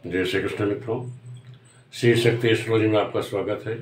जय श्री कृष्ण मित्रों, श्री शक्ति एस्ट्रोलॉजी में आपका स्वागत है।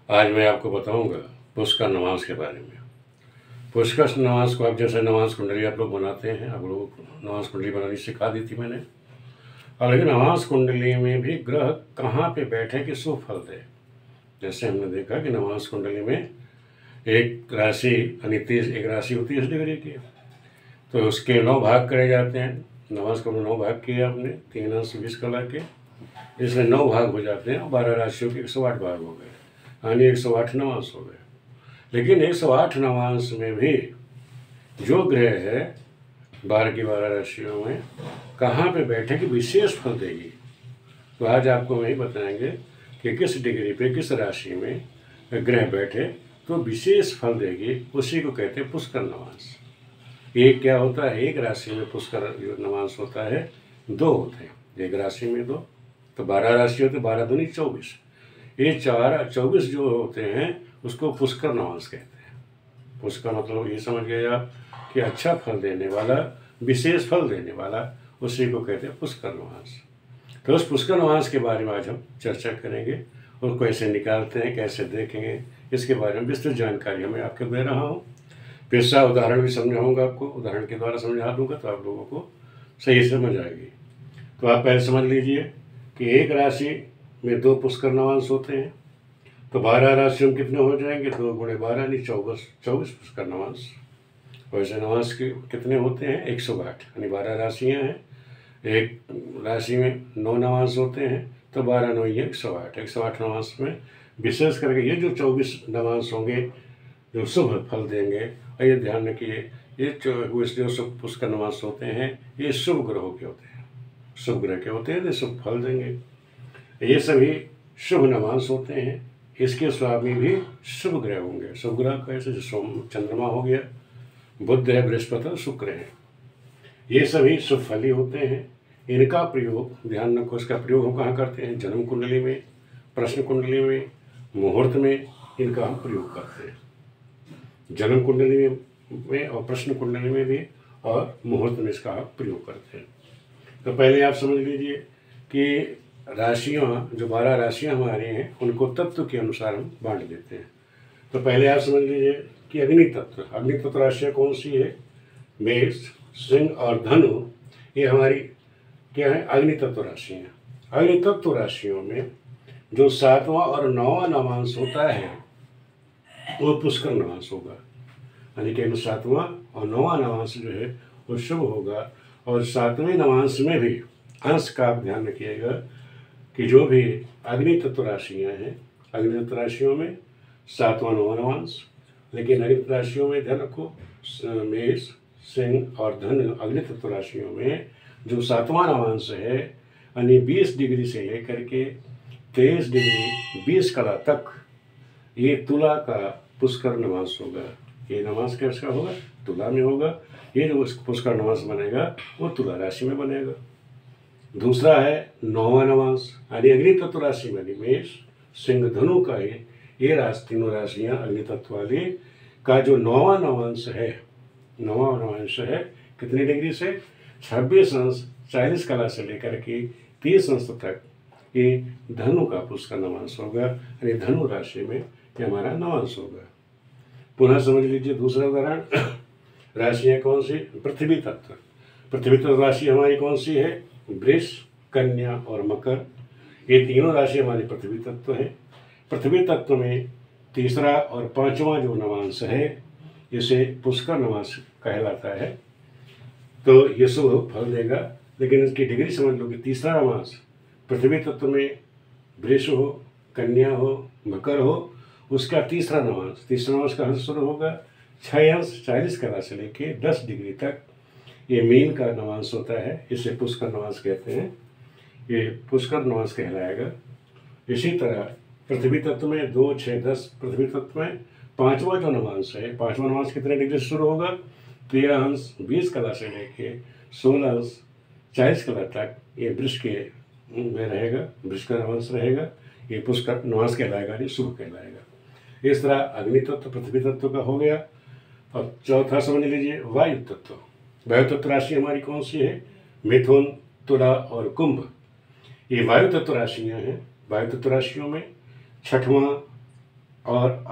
आज मैं आपको बताऊंगा पुष्कर नवांश के बारे में। पुष्कर नवांश को आप जैसे नवांश कुंडली आप लोग बनाते हैं, आप लोगों को नवांश कुंडली बनानी सिखा दी थी मैंने। और लेकिन नवांश कुंडली में भी ग्रह कहाँ पे बैठे कि शुभ फल दे। जैसे हमने देखा कि नवांश कुंडली में एक राशि यानी एक राशि होती है 30 डिग्री की, तो उसके 9 भाग करे जाते हैं। नवांश को 9 भाग किए आपने, 3 अंश 20 कला के, इसमें 9 भाग हो जाते हैं और 12 राशियों के 108 भाग हो गए, यानी 108 नवांश हो गए। लेकिन 108 नवांश में भी जो ग्रह है 12 की 12 राशियों में कहाँ पे बैठे कि विशेष फल देगी। तो आज आपको वही बताएंगे कि किस डिग्री पे किस राशि में ग्रह बैठे तो विशेष फल देगी, उसी को कहते हैं पुष्कर नवांश। एक क्या होता है, एक राशि में पुष्कर जो नवांश होता है 2 होते हैं, एक राशि में 2, तो 12 राशि होते, 12 दूनी 24, ये 24 जो होते हैं उसको पुष्कर नवांश कहते हैं। पुष्कर मतलब ये समझ गए आप कि अच्छा फल देने वाला, विशेष फल देने वाला, उसी को कहते हैं पुष्कर नवांश। तो उस पुष्कर नवांश के बारे में आज हम चर्चा करेंगे और कैसे निकालते हैं, कैसे देखेंगे, इसके बारे में विस्तृत जानकारी मैं आपको दे रहा हूँ। फिर सा उदाहरण भी समझाऊंगा आपको, उदाहरण के द्वारा समझा दूंगा तो आप लोगों को सही समझ आएगी। तो आप पहले समझ लीजिए कि एक राशि में 2 पुष्कर नवांश होते हैं, तो 12 राशियों में कितने हो जाएंगे, 2 गुणे 12 यानी 24 पुष्कर नवांश। वैसे नवांश के कितने होते हैं 108, यानी 12 राशियाँ हैं, एक राशि में 9 नवांश होते हैं, तो 12 9 ये 108 नवांश में विशेष करके ये जो 24 नवांश होंगे जो शुभ फल देंगे। और ये ध्यान रखिए, ये जो शुभ पुष्कर नवांश होते हैं ये शुभ ग्रहों के होते हैं, शुभ ग्रह के होते हैं, तो शुभ फल देंगे। ये सभी शुभ नवांश होते हैं, इसके स्वामी भी शुभ ग्रह होंगे। शुभ ग्रह कैसे, सोम चंद्रमा हो गया, बुध है, बृहस्पति और शुक्र है, ये सभी शुभ फल ही होते हैं। इनका प्रयोग ध्यान रखो, इसका प्रयोग हम कहाँ करते हैं, जन्म कुंडली में, प्रश्न कुंडली में, मुहूर्त में इनका हम प्रयोग करते हैं। जन्म कुंडली में और प्रश्न कुंडली में भी और मुहूर्त में इसका आप प्रयोग करते हैं। तो पहले आप समझ लीजिए कि राशियाँ जो 12 राशियाँ हमारी हैं उनको तत्व के अनुसार हम बांट देते हैं। तो पहले आप समझ लीजिए कि अग्नि तत्व राशियाँ कौन सी है, मेष, सिंह और धनु, ये हमारी क्या है, अग्नि तत्व राशियाँ। अग्नि तत्व राशियों में जो 7वां और 9वां नवांश होता है वो पुष्कर नवांश होगा, यानी कि 7वां और 9वां नवांश जो है वो शुभ होगा। और 7वें नवांश में भी अंश का आप ध्यान रखिएगा कि जो भी अग्नि तत्व राशियाँ हैं, अग्नि तत्व राशियों में 7वां 9वां नवांश, लेकिन अग्नि तत्व राशियों में ध्यान रखो मेष, सिंह और धनु, अग्नि तत्व राशियों में जो 7वां नवांश है यानी 20 डिग्री से लेकर के 23 डिग्री 20 कला तक ये तुला का पुष्कर नवांश होगा। ये नवांश कैसा होगा, तुला में होगा। ये जो पुष्कर नवांश बनेगा वो तुला राशि में बनेगा। दूसरा है 9वां नवांश, यानी अग्नि तत्व राशि में मेष, सिंह, धनु का ये तीनों राशियाँ अग्नि तत्व वाली का जो 9वां नवांश है, 9वां नवांश है कितनी डिग्री से, 26 अंश 40 कला से लेकर के 30 अंश तक ये धनु का पुष्कर नवांश होगा, यानी धनु राशि में ये हमारा नवांश होगा। पुनः समझ लीजिए दूसरा उदाहरण, राशियाँ कौन सी, पृथ्वी तत्व राशि हमारी कौन सी है, वृष, कन्या और मकर, ये तीनों राशि हमारी पृथ्वी तत्व है। पृथ्वी तत्व में तीसरा और 5वां जो नवांश है इसे पुष्कर नवांश कहलाता है। तो ये शुभ फल देगा, लेकिन इसकी डिग्री समझ लो कि तीसरा नवांश पृथ्वी तत्व में वृष हो, कन्या हो, मकर हो, उसका तीसरा नवांश का अंश शुरू होगा 6 अंश 40 कला से लेके 10 डिग्री तक, ये मीन का नवांश होता है, इसे पुष्कर नवांश कहते हैं, ये पुष्कर नवांश कहलाएगा। इसी तरह पृथ्वी तत्व में 2, 6, 10, पृथ्वी तत्व में 5वां जो नवांश है, 5वां नवांश कितने डिग्री से शुरू होगा, 13 अंश 20 कला से लेके 16 अंश 40 कला तक ये वृष के में रहेगा, वृष का नवांश रहेगा, ये पुष्कर नवांश कहलाएगा, ये शुभ कहलाएगा। इस तरह अग्नि तत्व पृथ्वी तत्व का हो गया। अब चौथा समझ लीजिए वायु तत्व। वायु तत्व राशि हमारी कौन सी है, मिथुन, तुला और कुंभ। ये वायु तत्व राशियाँ हैं। वायु तत्व राशियों में छठवां और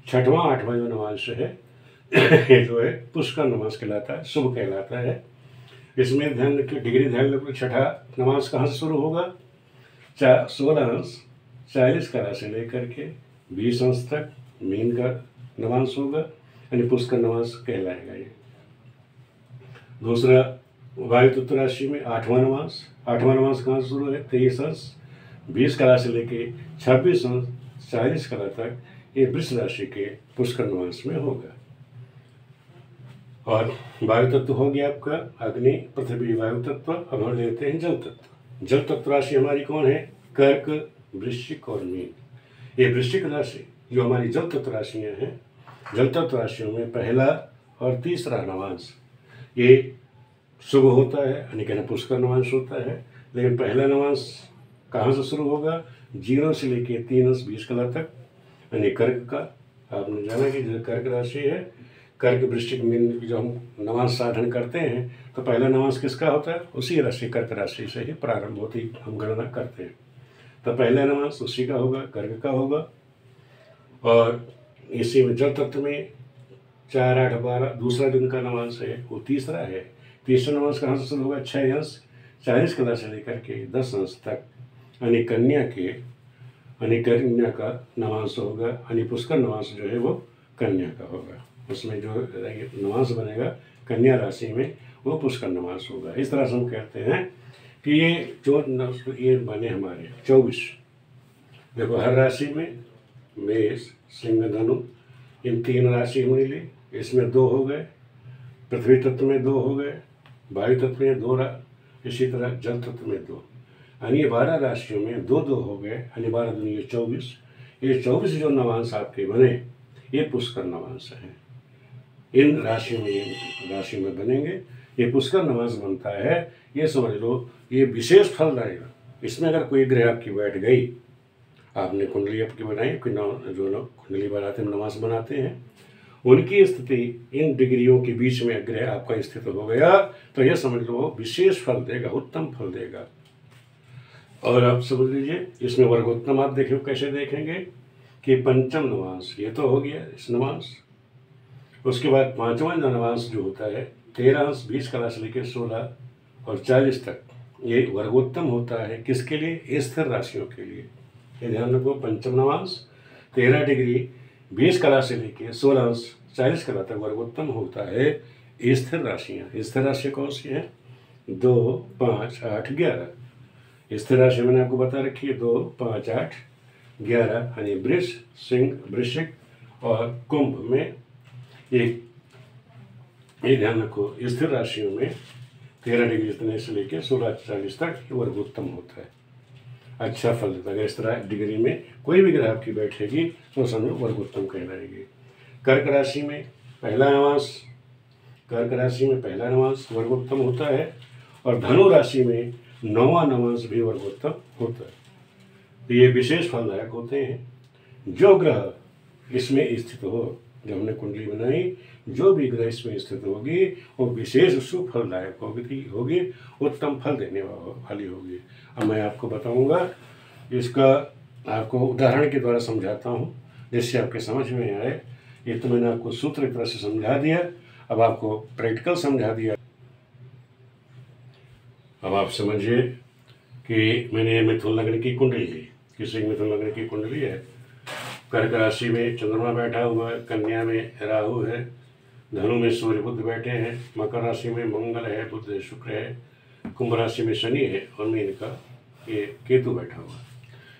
छठवां आठवां जो नवांश है ये जो है पुष्कर नवांश कहलाता है, शुभ कहलाता है। इसमें ध्यान रखिए, डिग्री ध्यान रखिए, छठा नवांश कहाँ से शुरू होगा? 16 अंश 40 कला से लेकर के 20 अंश तक मीन का नवांश होगा, यानी पुष्कर नवांश कहलाएगा ये। दूसरा वायु तत्व राशि में आठवां नवांश कहाँ से शुरू है? 23 अंश 20 कला से लेके 26 अंश 40 कला तक ये वृष राशि के पुष्कर नवांश में होगा। और वायु तत्व हो गया आपका अग्नि, पृथ्वी, वायु तत्व। अब हम लेते हैं जल तत्व। जल तत्व राशि हमारी कौन है? कर्क, वृश्चिक और मीन। ये वृश्चिक राशि जो हमारी जल तत्व राशियाँ हैं, जल तत्व राशियों में पहला और तीसरा नवांश ये शुभ होता है, यानी कहना पुष्कर नवांश होता है। लेकिन पहला नवांश कहाँ से शुरू होगा? 0 से लेके 3 अंश 20 कला तक, यानी कर्क का। आपने जाना कि जो कर्क राशि है, कर्क वृश्चिक मीन जो हम नवांश साधन करते हैं तो पहला नवांश किसका होता है? उसी राशि कर्क राशि से ही प्रारंभ होती हम गणना करते हैं। तो पहला नवांश उसी का होगा, कर्क का होगा। और इसी में जल तत्व में 4, 8, 12 दूसरा दिन का नवांश है, वो तीसरा है। तीसरा नवांश कहाँ से शुरू होगा? 6 अंश 40 कला से लेकर के 10 अंश तक, यानी कन्या का नवांश होगा, यानी पुष्कर नवांश जो है वो कन्या का होगा। उसमें जो नवांश बनेगा कन्या राशि में वो पुष्कर नवांश होगा। इस तरह से हम कहते हैं कि ये बने हमारे 24। देखो हर राशि में मेष, सिंह, धनु, इन 3 राशि मिली, इसमें 2 हो गए, पृथ्वी तत्व में 2 हो गए, वायु तत्व में 2, इसी तरह जल तत्व में 2, यानी 12 राशियों में 2-2 हो गए, यानी 12 दूनी 24। ये 24 जो नवांश आपके बने ये पुष्कर नवांश हैं। इन राशियों में बनेंगे, ये पुष्कर नवांश बनता है। ये समझ लो ये विशेष फल देगा। इसमें अगर कोई ग्रह आपकी बैठ गई, आपने कुंडली आपकी बनाई, जो कुंडली बनाते हैं नवांश बनाते हैं, उनकी स्थिति इन डिग्रियों के बीच में ग्रह आपका स्थित हो गया तो यह समझ लो विशेष फल देगा, उत्तम फल देगा। और आप समझ लीजिए इसमें वर्गोत्तम आप देखिए कैसे देखेंगे कि पंचम नवांश ये तो हो गया इस नवांश। उसके बाद 5वां नवांश जो होता है 13 अंश 20 कला से लेकर 16 और 40 तक, ये वर्गोत्तम होता है। किसके लिए? स्थिर राशियों के लिए। ये ध्यान रखो, पंचम नवांश 13 डिग्री 20 कला से लेकर 16 अंश 40 कला तक वर्गोत्तम होता है। स्थिर राशियाँ, स्थिर राशि कौन सी हैं? 2, 5, 8, 11। स्थिर राशि मैंने आपको बता रखी है 2, 5, 8, 11, यानी वृष, सिंह, वृश्चिक और कुंभ में ये ध्यान रखो स्थिर राशियों में 13 डिग्री इतने से लेकर 16 40 तक ये वर्गोत्तम होता है, अच्छा फल देता है। अगर इस तरह डिग्री में कोई भी ग्रह की बैठेगी तो समझो वर्गोत्तम कहलाएगी। कर्क राशि में पहला नवांश वर्गोत्तम होता है, और धनु राशि में 9वां नवांश भी वर्गोत्तम होता है। तो ये विशेष फलदायक होते हैं। जो ग्रह इसमें स्थित हो, जब हमने कुंडली बनाई, जो भी ग्रह इसमें स्थित होगी वो विशेष शुभ फलदायक होगी, उत्तम फल देने वाली होगी। अब मैं आपको बताऊंगा, इसका आपको उदाहरण के द्वारा समझाता हूँ जिससे आपके समझ में आए। ये तो मैंने आपको सूत्र की तरह से समझा दिया, अब आपको प्रैक्टिकल समझा दिया। अब आप समझिए कि मैंने मिथुन लग्न की कुंडली है, किसी मिथुन लग्न की कुंडली है, कर्क राशि में चंद्रमा बैठा हुआ है, कन्या में राहु है, धनु में सूर्य बुध बैठे हैं, मकर राशि में मंगल है, बुध है, शुक्र है, कुंभ राशि में शनि है और मीन का ये केतु बैठा हुआ है।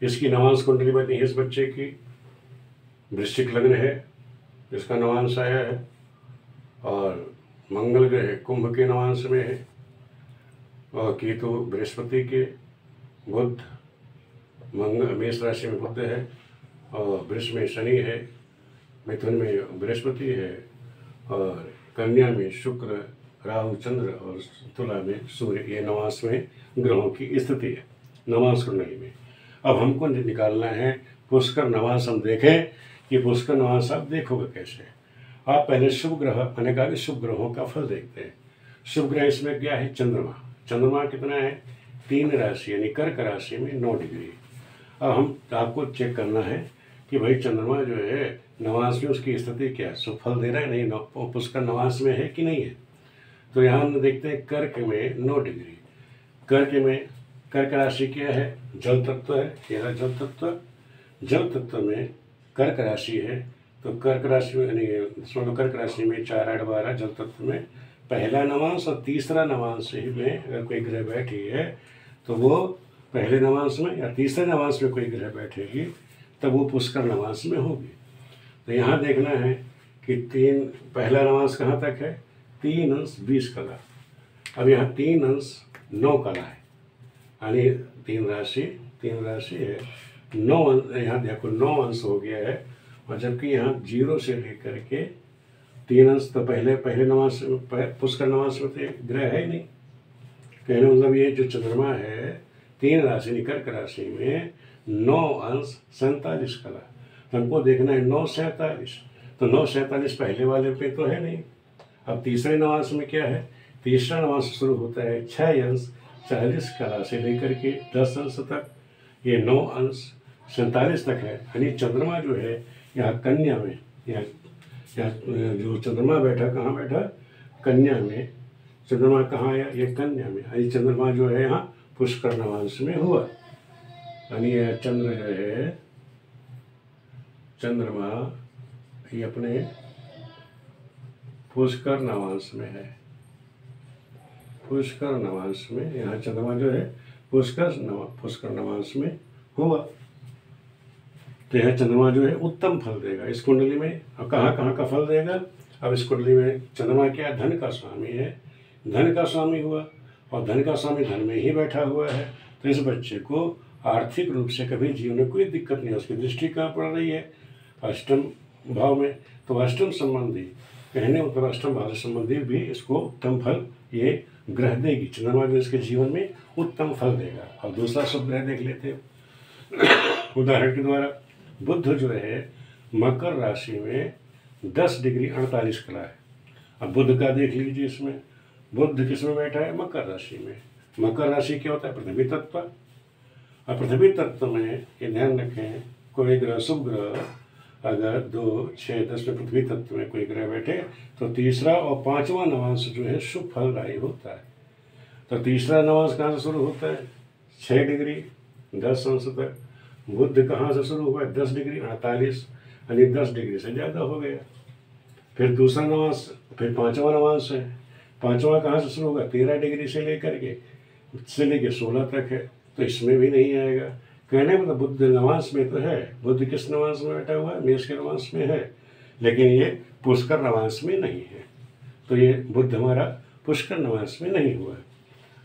इसकी नवांश कुंडली बनी है इस बच्चे की। वृश्चिक लग्न है, इसका नवांश आया है, और मंगल ग्रह कुंभ के नवांश में है, और केतु बृहस्पति के, बुध मेष राशि में बुध है, और वृष में शनि है, मिथुन में बृहस्पति है, और कन्या में शुक्र, राहु, चंद्र और तुला में सूर्य। ये नवांश में ग्रहों की स्थिति है नवांश कुंडली में। अब हमको निकालना है पुष्कर नवांश। हम देखें कि पुष्कर नवांश आप देखोगे कैसे। आप पहले शुभ ग्रह, मैंने कहा कि शुभ ग्रहों का फल देखते हैं। शुभ ग्रह इसमें क्या है? चंद्रमा। चंद्रमा कितना है? 3 राशि यानी कर्क राशि में 9 डिग्री। अब हम आपको चेक करना है कि भाई चंद्रमा जो है नवांश में उसकी स्थिति क्या है, शुभ फल दे रहा है नहीं, पुष्कर नवांश में है कि नहीं है। तो यहाँ हम देखते हैं कर्क में 9 डिग्री। कर्क राशि क्या है, जल तत्व है, यह जल तत्व। जल तत्व में कर्क राशि है, तो कर्क राशि में यानी कर्क राशि में 4 8 12 जल तत्व में पहला नवांश और तीसरा नवांश में अगर कोई ग्रह बैठी है तो वो पहले नवांश में या तीसरे नवांश में कोई ग्रह बैठेगी तब वो पुष्कर नवांश में होगी। तो यहाँ देखना है कि पहला नवांश कहाँ तक है, 3 अंश 20 कला। अब यहाँ 3 अंश 9 कला है, यानी 3 राशि है, 9 अंश, यहाँ देखो 9 अंश हो गया है। और जबकि यहाँ 0 से लेकर के 3 अंश तो पहले नवांश पुष्कर नवांश में तो ग्रह है ही नहीं। कहने मतलब ये जो चंद्रमा है 3 राशि कर्क राशि में 9 अंश 47 कला। तो हमको देखना है 9 47, तो 9 47 पहले वाले पे तो है नहीं। अब तीसरे नवांश में क्या है, तीसरा नवांश शुरू होता है 6 अंश 40 कला से लेकर के 10 अंश तक, ये 9 अंश 47 तक है। यानी चंद्रमा जो है यहाँ कन्या में, यहाँ जो चंद्रमा बैठा कहाँ बैठा, कन्या में। चंद्रमा कहाँ आया, ये कन्या में। यानी चंद्रमा जो है यहाँ पुष्कर नवांश में हुआ, यानी चंद्र जो है चंद्रमा ये अपने पुष्कर नवांश में है। पुष्कर नवांश में यहाँ चंद्रमा जो है पुष्कर नवांश में हुआ, तो यह चंद्रमा जो है उत्तम फल देगा इस कुंडली में। और कहाँ का फल देगा, अब इस कुंडली में चंद्रमा क्या, धन का स्वामी है, धन का स्वामी हुआ और धन का स्वामी धन में ही बैठा हुआ है। तो इस बच्चे को आर्थिक रूप से कभी जीवन में कोई दिक्कत नहीं है। उसकी दृष्टि कहाँ पड़ रही है, अष्टम भाव में, तो अष्टम संबंधी कहने मतलब अष्टम भाव संबंधी भी इसको उत्तम फल ये ग्रह देगी। चंद्रमा जो इसके जीवन में उत्तम फल देगा। और दूसरा शुभ ग्रह देख लेते हैं उदाहरण के द्वारा। बुध जो है मकर राशि में 10 डिग्री 48 कला है। अब बुध का देख लीजिए, इसमें बुध किस में बैठा है, मकर राशि में। मकर राशि क्या होता है, पृथ्वी तत्व। और पृथ्वी तत्व में ये ध्यान रखें, कोई ग्रह शुभ ग्रह अगर 2 6 10 में पृथ्वी तत्व में कोई ग्रह बैठे तो तीसरा और 5वां नवांश जो है शुभ फलदायी होता है। तो तीसरा नवांश कहाँ से शुरू होता है, 6 डिग्री 10 अंश तक। बुध कहाँ से शुरू हुआ है, 10 डिग्री 48, यानी 10 डिग्री से ज़्यादा हो गया। फिर दूसरा नवांश, फिर 5वां नवांश है। 5वां कहाँ से शुरू होगा, 13 डिग्री से लेकर 16 तक है, तो इसमें भी नहीं आएगा। कहने मतलब बुध नवांश में तो है, बुध किस नवांश में बैठा हुआ है, मेष के नवांश में है, लेकिन ये पुष्कर नवांश में नहीं है। तो ये बुध हमारा पुष्कर नवांश में नहीं हुआ है।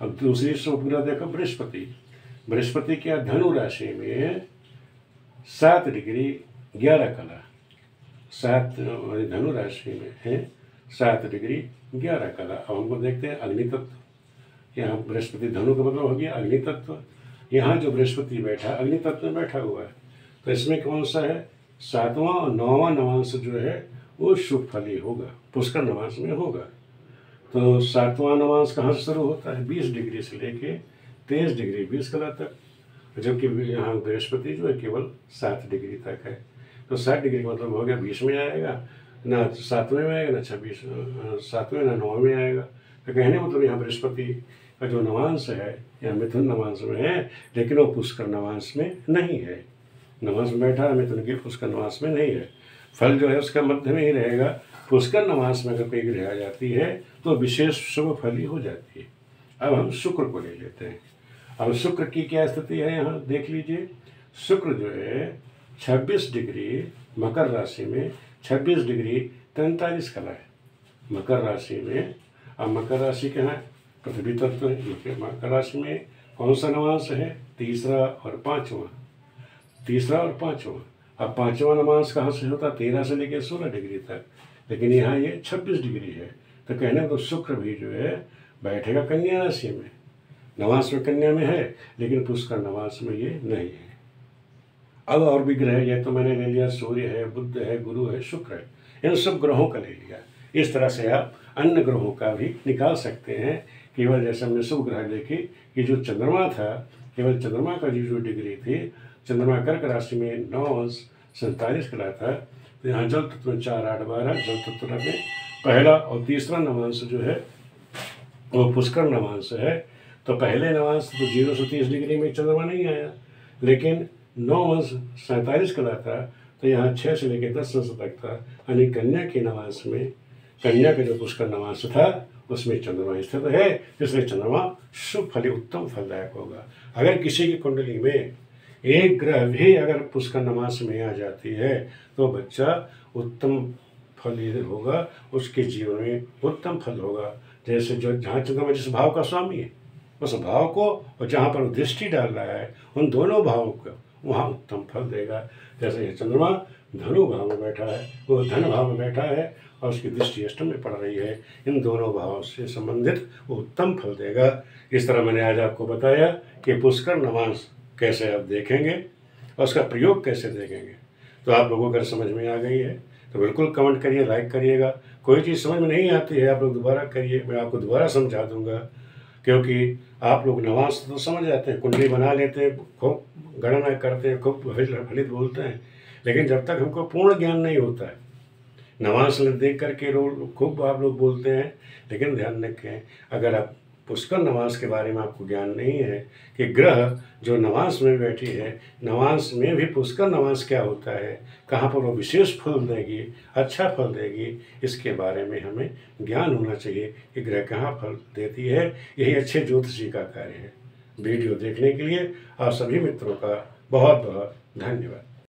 अब दूसरी शुभ ग्रह देखो बृहस्पति। बृहस्पति क्या, धनु राशि में 7 डिग्री 11 कला, 7 धनु राशि में है 7 डिग्री 11 कला। अब हमको देखते हैं अग्नि तत्व। यहाँ बृहस्पति धनु का मतलब हो गया अग्नि तत्व। यहाँ जो बृहस्पति बैठा अग्नि तत्व में बैठा हुआ है, तो इसमें कौन सा है, 7वां और 9वां नवांश जो है वो शुभ फली होगा, पुष्कर नवांश में होगा। तो 7वां नवांश कहाँ से शुरू होता है, 20 डिग्री से लेके 23 डिग्री 20 कला तक, जबकि यहाँ बृहस्पति जो है केवल 7 डिग्री तक है। तो 7 डिग्री का मतलब हो गया 20 में आएगा, ना 7वें में आएगा, ना 26 7वें ना 9वें में आएगा। तो कहने मतलब यहाँ बृहस्पति का जो नवांश है या मिथुन नवांश में है, लेकिन वो पुष्कर नवांश में नहीं है। नवांश में बैठा है मिथुन के, पुष्कर नवांश में नहीं है। फल जो है उसका मध्य में ही रहेगा। पुष्कर नवांश में अगर कोई ग्रह आ जाती है तो विशेष शुभ फली हो जाती है। अब हम शुक्र को ले लेते हैं। अब शुक्र की क्या स्थिति है, यहाँ देख लीजिए। शुक्र जो है 26 डिग्री मकर राशि में 26 डिग्री 43 कला है मकर राशि में। अब मकर राशि क्या है, पृथ्वी तत्व है। मकर राशि में कौन सा नवांश है, तीसरा और पांचवा। अब 5वां नवांश कहाँ से होता है, 13 से लेकर 16 डिग्री तक, लेकिन यहाँ ये 26 डिग्री है। तो कहने तो शुक्र भी जो है बैठेगा कन्या राशि में। नवांश में कन्या में है, लेकिन पुष्कर नवांश में ये नहीं है। अब और भी ग्रह, ये तो मैंने ले लिया, सूर्य है, बुध है, गुरु है, शुक्र है, इन सब ग्रहों का ले लिया। इस तरह से आप अन्य ग्रहों का भी निकाल सकते हैं केवल जैसे हमने शुभ ग्रह देखे कि जो चंद्रमा था, केवल चंद्रमा का जो डिग्री थी, चंद्रमा कर्क राशि में 9:47 कला था। तो यहाँ जल तत्व में 4, 8, 12, जल तत्व में पहला और तीसरा नवांश जो है वो पुष्कर नवांश है। तो पहले नवांश तो 0 से 30 डिग्री में चंद्रमा नहीं आया, लेकिन 9:47 कला था, तो यहाँ 6 से लेकर 10 अंश तक था, यानी कन्या के नवांश में, कन्या का जो पुष्कर नवांश था उसमें चंद्रमा स्थित है, जिसमें चंद्रमा शुभ फली उत्तम फलदायक होगा। अगर किसी की कुंडली में एक ग्रह भी अगर पुष्कर नवांश में आ जाती है तो बच्चा उत्तम फल होगा, उसके जीवन में उत्तम फल होगा। जैसे जो जहाँ चंद्रमा जिस भाव का स्वामी है उस भाव को, और जहाँ पर दृष्टि डाल रहा है उन दोनों भावों को, वहाँ उत्तम फल देगा। जैसे ये चंद्रमा धनु भाव में बैठा है, वो धन भाव में बैठा है और उसकी दृष्टि अष्टम में पड़ रही है, इन दोनों भावों से संबंधित वो उत्तम फल देगा। इस तरह मैंने आज आपको बताया कि पुष्कर नवांश कैसे आप देखेंगे और उसका प्रयोग कैसे देखेंगे। तो आप लोगों को समझ में आ गई है तो बिल्कुल कमेंट करिए, लाइक करिएगा। कोई चीज़ समझ में नहीं आती है आप लोग दोबारा करिए, मैं आपको दोबारा समझा दूंगा, क्योंकि आप लोग नवांश तो समझ जाते हैं, कुंडली बना लेते हैं, खूब गणना करते हैं, खूब फलित बोलते हैं, लेकिन जब तक हमको पूर्ण ज्ञान नहीं होता है, नवांश देख करके खूब आप लोग बोलते हैं, लेकिन ध्यान रखें अगर आप पुष्कर नवांश के बारे में आपको ज्ञान नहीं है कि ग्रह जो नवांश में बैठी है, नवांश में भी पुष्कर नवांश क्या होता है, कहाँ पर वो विशेष फल देगी, अच्छा फल देगी, इसके बारे में हमें ज्ञान होना चाहिए कि ग्रह कहाँ फल देती है। यही अच्छे ज्योतिषी का कार्य है। वीडियो देखने के लिए आप सभी मित्रों का बहुत बहुत धन्यवाद।